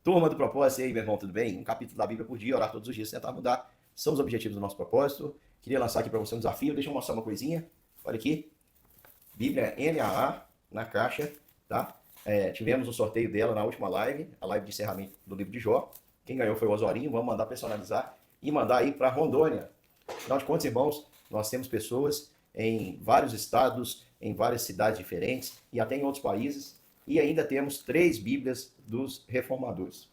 Turma do propósito, e aí, meu irmão, tudo bem? Um capítulo da Bíblia por dia, orar todos os dias, tentar mudar. São os objetivos do nosso propósito. Queria lançar aqui para você um desafio. Deixa eu mostrar uma coisinha. Olha aqui. Bíblia NAA na caixa, tá? Tivemos o sorteio dela na última live, a live de encerramento do livro de Jó. Quem ganhou foi o Osorinho. Vamos mandar personalizar e mandar aí para Rondônia. Afinal de contas, irmãos, nós temos pessoas em vários estados, em várias cidades diferentes e até em outros países. E ainda temos 3 Bíblias dos reformadores.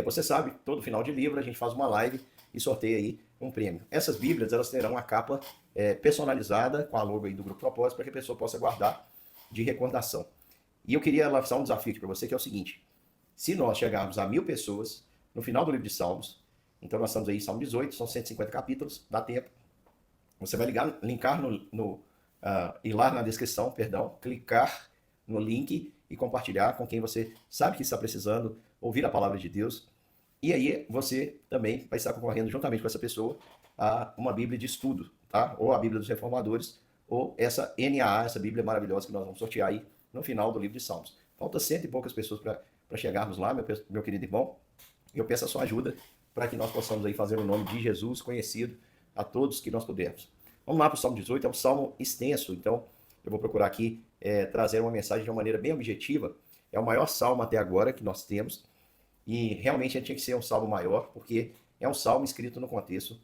Você sabe, todo final de livro a gente faz uma live e sorteia aí um prêmio. Essas Bíblias, elas terão uma capa personalizada com a logo aí do Grupo Propósito para que a pessoa possa guardar de recordação. E eu queria lançar um desafio aqui para você, que é o seguinte: se nós chegarmos a 1000 pessoas no final do livro de Salmos, então nós estamos aí em Salmo 18, são 150 capítulos, dá tempo. Você vai linkar ir lá na descrição, perdão, clicar no link e compartilhar com quem você sabe que está precisando ouvir a palavra de Deus. E aí você também vai estar concorrendo juntamente com essa pessoa a uma Bíblia de estudo, tá? Ou a Bíblia dos Reformadores, ou essa NAA, essa Bíblia maravilhosa que nós vamos sortear aí no final do livro de Salmos. Falta 100 e poucas pessoas para chegarmos lá, meu querido irmão. E eu peço a sua ajuda para que nós possamos aí fazer o nome de Jesus conhecido a todos que nós pudermos. Vamos lá para o Salmo 18, é um salmo extenso, então eu vou procurar aqui trazer uma mensagem de uma maneira bem objetiva. É o maior salmo até agora que nós temos, e realmente tinha que ser um salmo maior, porque é um salmo escrito no contexto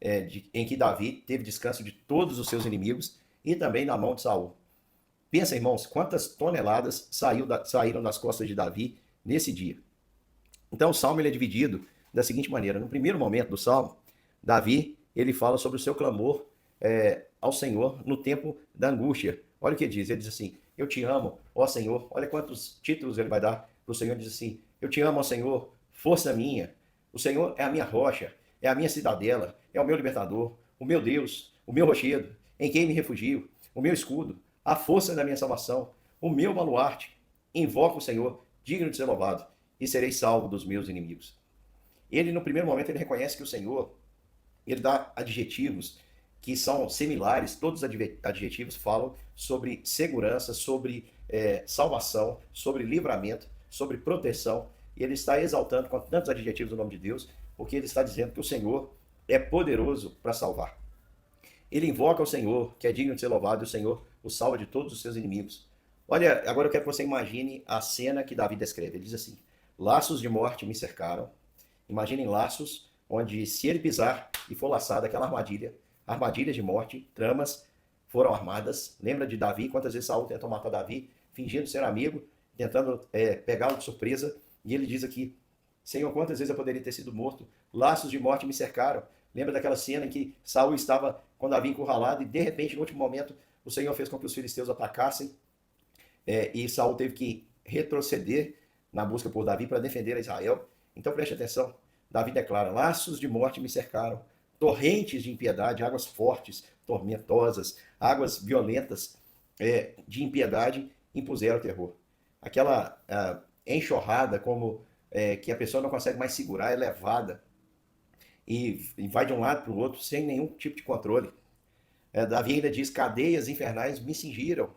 em que Davi teve descanso de todos os seus inimigos e também da mão de Saul. Pensa, irmãos, quantas toneladas saíram das costas de Davi nesse dia. Então o salmo ele é dividido da seguinte maneira: no primeiro momento do salmo, Davi ele fala sobre o seu clamor ao Senhor no tempo da angústia. Olha o que ele diz assim: eu te amo, ó Senhor. Olha quantos títulos ele vai dar para o Senhor. Ele diz assim: eu te amo, ó Senhor, força minha. O Senhor é a minha rocha, é a minha cidadela, é o meu libertador, o meu Deus, o meu rochedo, em quem me refugio, o meu escudo, a força da minha salvação, o meu baluarte. Invoco o Senhor, digno de ser louvado, e serei salvo dos meus inimigos. Ele, no primeiro momento, ele reconhece que o Senhor, ele dá adjetivos que são similares, todos os adjetivos falam sobre segurança, sobre salvação, sobre livramento, sobre proteção, e ele está exaltando com tantos adjetivos o nome de Deus, porque ele está dizendo que o Senhor é poderoso para salvar. Ele invoca o Senhor, que é digno de ser louvado, e o Senhor o salva de todos os seus inimigos. Olha, agora eu quero que você imagine a cena que Davi descreve. Ele diz assim: laços de morte me cercaram. Imaginem laços onde, se ele pisar e for laçado, aquela armadilha de morte, tramas foram armadas. Lembra de Davi? Quantas vezes Saul tentou matar Davi, fingindo ser amigo, tentando pegá-lo de surpresa. E ele diz aqui: Senhor, quantas vezes eu poderia ter sido morto? Laços de morte me cercaram. Lembra daquela cena em que Saul estava com Davi encurralado e, de repente, no último momento, o Senhor fez com que os filisteus atacassem e Saul teve que retroceder na busca por Davi para defender a Israel. Então preste atenção. Davi declara: laços de morte me cercaram, torrentes de impiedade, águas fortes, tormentosas, águas violentas de impiedade impuseram terror. Aquela enxurrada como que a pessoa não consegue mais segurar, é levada e vai de um lado para o outro sem nenhum tipo de controle. Davi ainda diz: cadeias infernais me cingiram.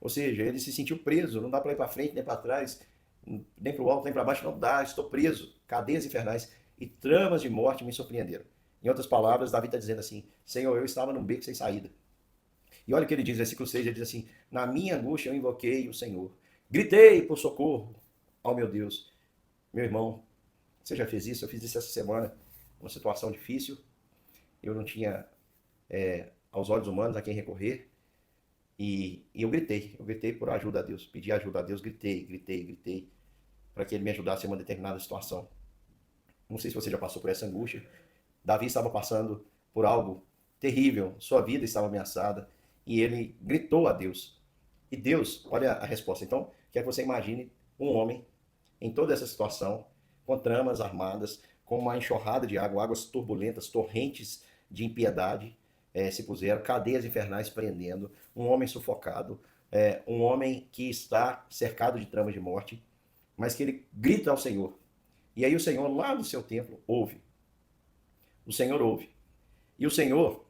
Ou seja, ele se sentiu preso, não dá para ir para frente nem para trás, nem para o alto nem para baixo, não dá, estou preso. Cadeias infernais e tramas de morte me surpreenderam. Em outras palavras, Davi está dizendo assim: Senhor, eu estava num beco sem saída. E olha o que ele diz, versículo 6, ele diz assim: na minha angústia eu invoquei o Senhor. Gritei por socorro ao meu Deus. Meu irmão, você já fez isso? Eu fiz isso essa semana, uma situação difícil. Eu não tinha, aos olhos humanos, a quem recorrer. E eu gritei por ajuda a Deus, pedi ajuda a Deus, gritei, para que ele me ajudasse em uma determinada situação. Não sei se você já passou por essa angústia. Davi estava passando por algo terrível, sua vida estava ameaçada, e ele gritou a Deus. E Deus, olha a resposta. Então, quer que você imagine um homem em toda essa situação, com tramas armadas, com uma enxurrada de água, águas turbulentas, torrentes de impiedade, se puseram, cadeias infernais prendendo, um homem sufocado, um homem que está cercado de tramas de morte, mas que ele grita ao Senhor. E aí o Senhor, lá no seu templo, ouve. O Senhor ouve. E o Senhor,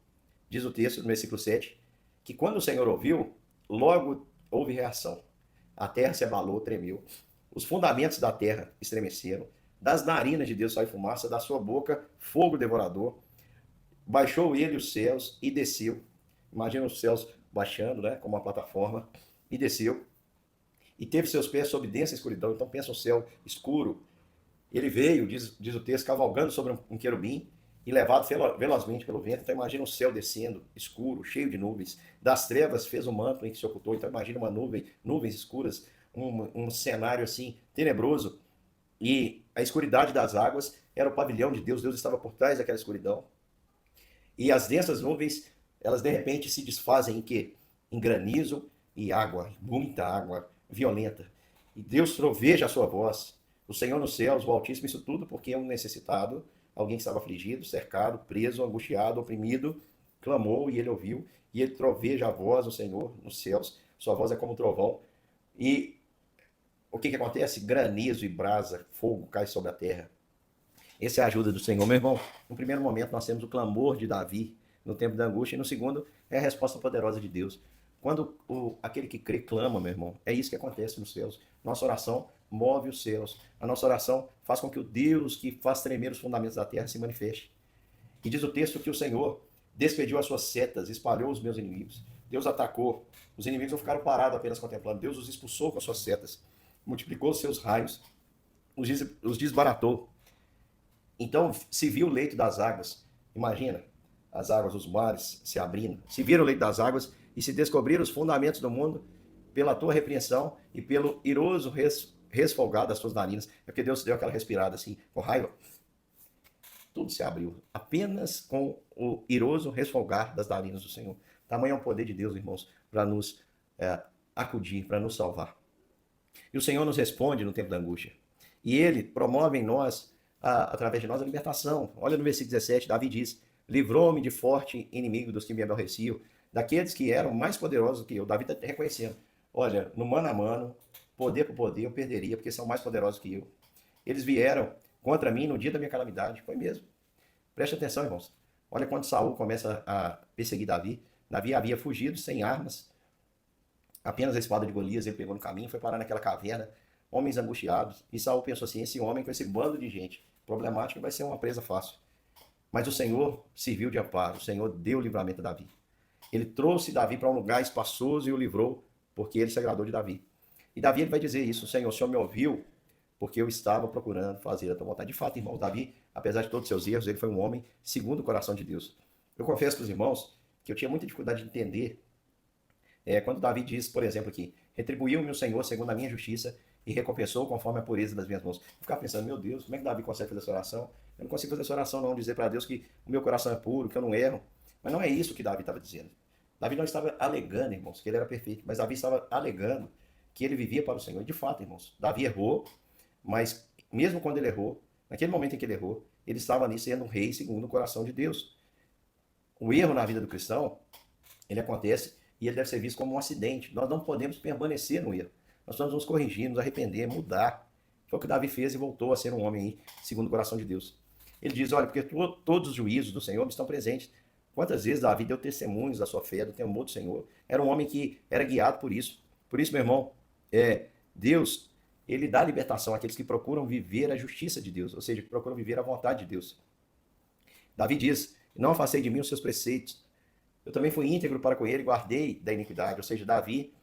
diz o texto no versículo 7, que quando o Senhor ouviu, logo houve reação. A terra se abalou, tremeu. Os fundamentos da terra estremeceram. Das narinas de Deus saiu fumaça, da sua boca fogo devorador. Baixou ele os céus e desceu. Imagina os céus baixando, né, como uma plataforma, e desceu. E teve seus pés sob densa escuridão. Então pensa um céu escuro. Ele veio, diz o texto, cavalgando sobre um querubim e levado velozmente pelo vento. Então imagina o céu descendo, escuro, cheio de nuvens. Das trevas fez um manto em que se ocultou. Então imagina uma nuvem, nuvens escuras, um cenário assim tenebroso. E a escuridade das águas era o pavilhão de Deus. Deus estava por trás daquela escuridão. E as densas nuvens, elas de repente se desfazem em quê? Em granizo e água, muita água violenta. E Deus troveja a sua voz. O Senhor nos céus, o Altíssimo, isso tudo porque é um necessitado, alguém que estava afligido, cercado, preso, angustiado, oprimido, clamou e ele ouviu. E ele troveja a voz do Senhor nos céus. Sua voz é como um trovão. E o que acontece? Granizo e brasa, fogo cai sobre a terra. Essa é a ajuda do Senhor, meu irmão. No primeiro momento nós temos o clamor de Davi no tempo da angústia, e no segundo é a resposta poderosa de Deus. Quando aquele que crê clama, meu irmão, é isso que acontece nos céus. Nossa oração move os céus. A nossa oração faz com que o Deus que faz tremer os fundamentos da terra se manifeste. E diz o texto que o Senhor despediu as suas setas, espalhou os meus inimigos. Deus atacou. Os inimigos não ficaram parados apenas contemplando. Deus os expulsou com as suas setas. Multiplicou os seus raios. Os desbaratou. Então se viu o leito das águas. Imagina, as águas dos mares se abrindo. Se viram o leito das águas e se descobriram os fundamentos do mundo pela tua repreensão e pelo iroso resfolgar das tuas narinas. É porque Deus deu aquela respirada assim, com raiva. Tudo se abriu. Apenas com o iroso resfolgar das narinas do Senhor. Tamanho é o poder de Deus, irmãos, para nos acudir, para nos salvar. E o Senhor nos responde no tempo da angústia. E Ele promove em nós, através de nós, a libertação. Olha no versículo 17, Davi diz: livrou-me de forte inimigo dos que me aborreciam, daqueles que eram mais poderosos do que eu. Davi está reconhecendo. Olha, no mano a mano, poder por poder, eu perderia, porque são mais poderosos que eu. Eles vieram contra mim no dia da minha calamidade. Foi mesmo. Preste atenção, irmãos. Olha quando Saul começa a perseguir Davi. Davi havia fugido sem armas. Apenas a espada de Golias ele pegou no caminho, foi parar naquela caverna. Homens angustiados. E Saul pensou assim, esse homem com esse bando de gente problemática vai ser uma presa fácil. Mas o Senhor serviu de amparo. O Senhor deu o livramento a Davi. Ele trouxe Davi para um lugar espaçoso e o livrou, porque ele se agradou de Davi. E Davi ele vai dizer isso: Senhor, o Senhor me ouviu, porque eu estava procurando fazer a tua vontade. De fato, irmão, Davi, apesar de todos os seus erros, ele foi um homem segundo o coração de Deus. Eu confesso para os irmãos que eu tinha muita dificuldade de entender quando Davi diz, por exemplo, aqui: retribuiu-me o Senhor segundo a minha justiça e recompensou conforme a pureza das minhas mãos. Eu ficava pensando, meu Deus, como é que Davi consegue fazer essa oração? Eu não consigo fazer essa oração não, dizer para Deus que o meu coração é puro, que eu não erro. Mas não é isso que Davi estava dizendo. Davi não estava alegando, irmãos, que ele era perfeito, mas Davi estava alegando que ele vivia para o Senhor. E de fato, irmãos, Davi errou, mas mesmo quando ele errou, naquele momento em que ele errou, ele estava ali sendo um rei segundo o coração de Deus. O erro na vida do cristão, ele acontece e ele deve ser visto como um acidente. Nós não podemos permanecer no erro. Nós precisamos nos corrigir, nos arrepender, mudar. Foi o que Davi fez e voltou a ser um homem aí, segundo o coração de Deus. Ele diz, olha, porque todos os juízos do Senhor estão presentes. Quantas vezes Davi deu testemunhos da sua fé, do temor do Senhor. Era um homem que era guiado por isso. Por isso, meu irmão, Deus, ele dá libertação àqueles que procuram viver a justiça de Deus, ou seja, que procuram viver a vontade de Deus. Davi diz, não afastei de mim os seus preceitos. Eu também fui íntegro para com ele e guardei da iniquidade. Ou seja, Davi,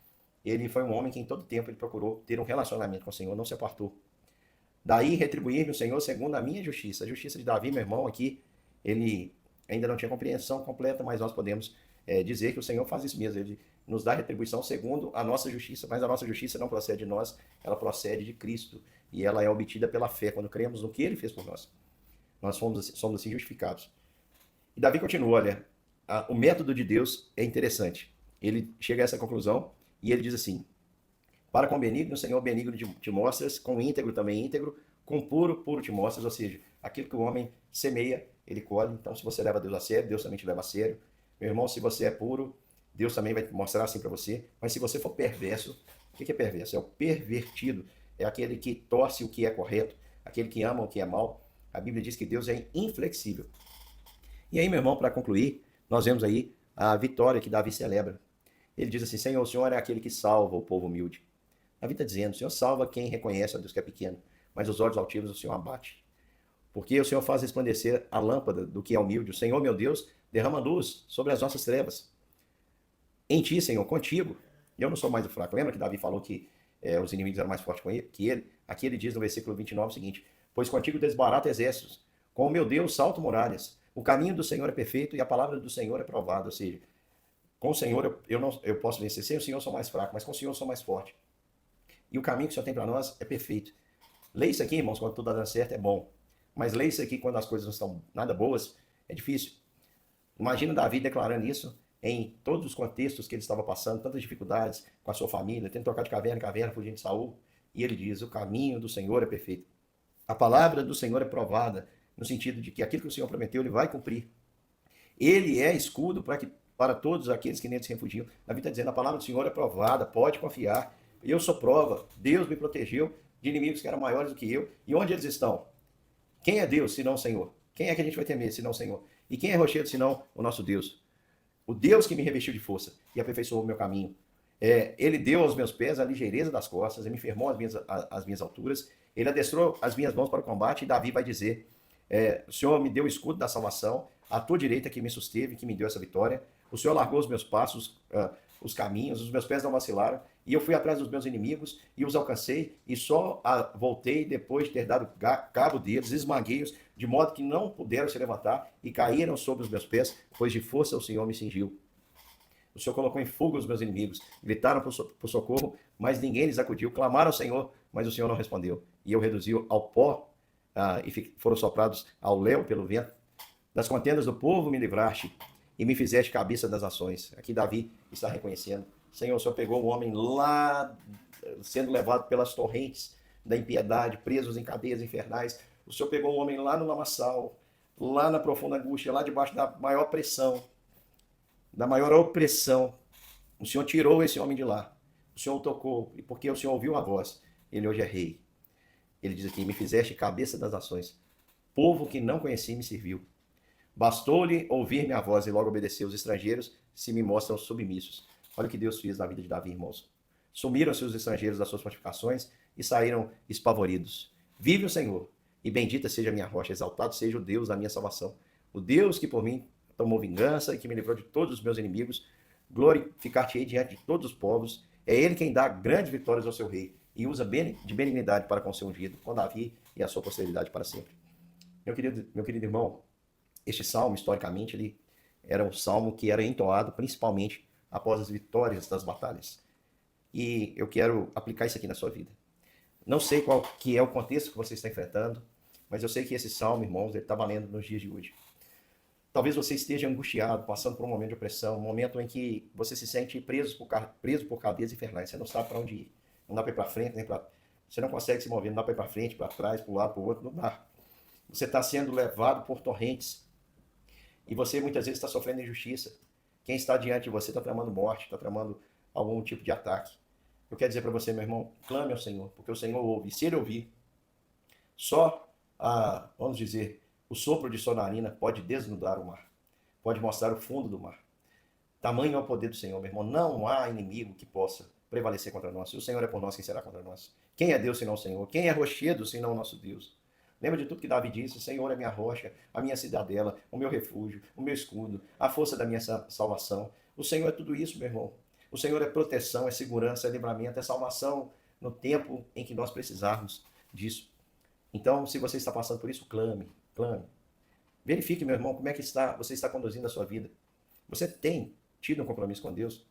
ele foi um homem que em todo tempo ele procurou ter um relacionamento com o Senhor, não se apartou. Daí retribuir-me o Senhor segundo a minha justiça. A justiça de Davi, meu irmão, aqui, ele ainda não tinha compreensão completa, mas nós podemos dizer que o Senhor faz isso mesmo. Ele nos dá retribuição segundo a nossa justiça, mas a nossa justiça não procede de nós, ela procede de Cristo. E ela é obtida pela fé, quando cremos no que ele fez por nós. Nós somos assim justificados. E Davi continua, olha, o método de Deus é interessante. Ele chega a essa conclusão e ele diz assim: para com benigno, Senhor, benigno te mostras, com íntegro também íntegro, com puro, puro te mostras. Ou seja, aquilo que o homem semeia, ele colhe. Então, se você leva Deus a sério, Deus também te leva a sério. Meu irmão, se você é puro, Deus também vai mostrar assim para você. Mas se você for perverso, o que é perverso? É o pervertido. É aquele que torce o que é correto, aquele que ama o que é mal. A Bíblia diz que Deus é inflexível. E aí, meu irmão, para concluir, nós vemos aí a vitória que Davi celebra. Ele diz assim: Senhor, o Senhor é aquele que salva o povo humilde. A vida está dizendo, o Senhor salva quem reconhece a Deus que é pequeno, mas os olhos altivos o Senhor abate. Porque o Senhor faz resplandecer a lâmpada do que é humilde. O Senhor, meu Deus, derrama luz sobre as nossas trevas. Em ti, Senhor, contigo. Eu não sou mais o fraco. Lembra que Davi falou que os inimigos eram mais fortes que ele? Aqui ele diz no versículo 29 o seguinte: pois contigo desbarato exércitos, com o meu Deus salto muralhas. O caminho do Senhor é perfeito e a palavra do Senhor é provada. Ou seja, com o Senhor eu posso vencer. Sem o Senhor eu sou mais fraco, mas com o Senhor eu sou mais forte. E o caminho que o Senhor tem para nós é perfeito. Leia isso aqui, irmãos, quando tudo está dando certo é bom. Mas leia isso aqui quando as coisas não estão nada boas, é difícil. Imagina Davi declarando isso em todos os contextos que ele estava passando, tantas dificuldades com a sua família, tendo que trocar de caverna em caverna, fugindo de Saul. E ele diz: o caminho do Senhor é perfeito. A palavra do Senhor é provada, no sentido de que aquilo que o Senhor prometeu, ele vai cumprir. Ele é escudo para todos aqueles que nele se refugiam. Davi está dizendo: a palavra do Senhor é provada, pode confiar. Eu sou prova. Deus me protegeu de inimigos que eram maiores do que eu. E onde eles estão? Quem é Deus, senão o Senhor? Quem é que a gente vai temer, senão o Senhor? E quem é rochedo, senão o nosso Deus? O Deus que me revestiu de força e aperfeiçoou o meu caminho. Ele deu aos meus pés a ligeireza das costas, ele me firmou as minhas alturas, ele adestrou as minhas mãos para o combate, e Davi vai dizer: o Senhor me deu o escudo da salvação, a tua direita que me susteve, que me deu essa vitória. O Senhor largou os meus passos, os caminhos, os meus pés não vacilaram, e eu fui atrás dos meus inimigos e os alcancei, e só voltei depois de ter dado cabo deles, esmaguei-os, de modo que não puderam se levantar e caíram sobre os meus pés, pois de força o Senhor me cingiu. O Senhor colocou em fuga os meus inimigos, gritaram por socorro, mas ninguém lhes acudiu, clamaram ao Senhor, mas o Senhor não respondeu. E eu reduzi ao pó, e foram soprados ao léu pelo vento. Das contendas do povo me livraste, e me fizeste cabeça das nações. Aqui Davi está reconhecendo: Senhor, o Senhor pegou o homem lá, sendo levado pelas torrentes da impiedade, presos em cadeias infernais. O Senhor pegou o homem lá no lamaçal, lá na profunda angústia, lá debaixo da maior pressão, da maior opressão. O Senhor tirou esse homem de lá. O Senhor o tocou, e porque o Senhor ouviu a voz, ele hoje é rei. Ele diz aqui: me fizeste cabeça das nações. Povo que não conheci me serviu. Bastou-lhe ouvir minha voz e logo obedeceu. Os estrangeiros se me mostram submissos. Olha o que Deus fez na vida de Davi, irmãos. Sumiram-se os estrangeiros das suas fortificações e saíram espavoridos. Vive o Senhor, e bendita seja a minha rocha, exaltado seja o Deus da minha salvação. O Deus que por mim tomou vingança e que me livrou de todos os meus inimigos. Glorificar-te-ei diante de todos os povos. É ele quem dá grandes vitórias ao seu rei e usa de benignidade para com o seu ungido, com Davi e a sua posteridade para sempre. Meu querido irmão, este salmo, historicamente, ele era um salmo que era entoado principalmente após as vitórias das batalhas. E eu quero aplicar isso aqui na sua vida. Não sei qual que é o contexto que você está enfrentando, mas eu sei que esse salmo, irmãos, ele está valendo nos dias de hoje. Talvez você esteja angustiado, passando por um momento de opressão, um momento em que você se sente preso por cadeias infernais. Você não sabe para onde ir. Não dá para ir para frente, nem para... Você não consegue se mover, não dá para ir para frente, para trás, para um lado, para o outro, não dá. Você está sendo levado por torrentes. E você muitas vezes está sofrendo injustiça. Quem está diante de você está tramando morte, está tramando algum tipo de ataque. Eu quero dizer para você, meu irmão, clame ao Senhor, porque o Senhor ouve. E se Ele ouvir, só, vamos dizer, o sopro de sua narina pode desnudar o mar, pode mostrar o fundo do mar. Tamanho é o poder do Senhor, meu irmão. Não há inimigo que possa prevalecer contra nós. Se o Senhor é por nós, quem será contra nós? Quem é Deus senão o Senhor? Quem é rochedo senão o nosso Deus? Lembra de tudo que Davi disse: o Senhor é minha rocha, a minha cidadela, o meu refúgio, o meu escudo, a força da minha salvação. O Senhor é tudo isso, meu irmão. O Senhor é proteção, é segurança, é livramento, é salvação no tempo em que nós precisarmos disso. Então, se você está passando por isso, clame, clame. Verifique, meu irmão, como é que você está conduzindo a sua vida. Você tem tido um compromisso com Deus?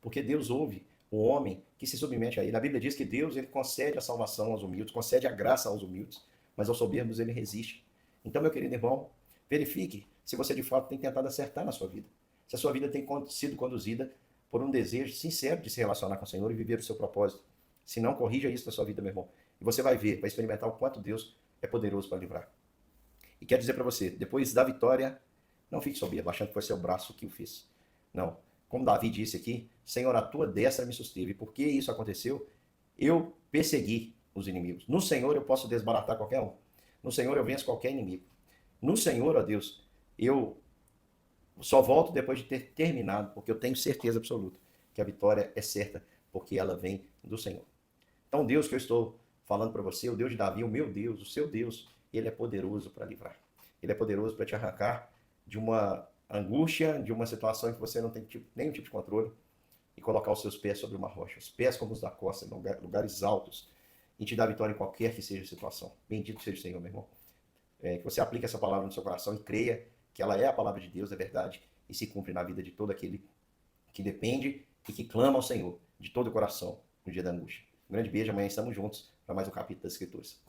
Porque Deus ouve o homem que se submete a Ele. A Bíblia diz que Deus, ele concede a salvação aos humildes, concede a graça aos humildes, mas aos soberbos ele resiste. Então, meu querido irmão, verifique se você de fato tem tentado acertar na sua vida. Se a sua vida tem sido conduzida por um desejo sincero de se relacionar com o Senhor e viver o seu propósito. Se não, corrija isso na sua vida, meu irmão. E você vai ver, vai experimentar o quanto Deus é poderoso para livrar. E quero dizer para você, depois da vitória, não fique soberbo, achando que foi seu braço que o fez. Não. Como Davi disse aqui: Senhor, a tua destra me susteve. E porque isso aconteceu, eu persegui os inimigos. No Senhor eu posso desbaratar qualquer um. No Senhor eu venço qualquer inimigo. No Senhor, ó Deus, eu só volto depois de ter terminado, porque eu tenho certeza absoluta que a vitória é certa, porque ela vem do Senhor. Então, o Deus que eu estou falando para você, o Deus de Davi, o meu Deus, o seu Deus, ele é poderoso para livrar. Ele é poderoso para te arrancar de uma angústia, de uma situação em que você não tem nenhum tipo de controle e colocar os seus pés sobre uma rocha, os pés como os da costa, em lugares altos, e te dar vitória em qualquer que seja a situação. Bendito seja o Senhor, meu irmão. Que você aplique essa palavra no seu coração e creia que ela é a palavra de Deus, é verdade, e se cumpre na vida de todo aquele que depende e que clama ao Senhor de todo o coração no dia da angústia. Um grande beijo, amanhã estamos juntos para mais um capítulo das Escrituras.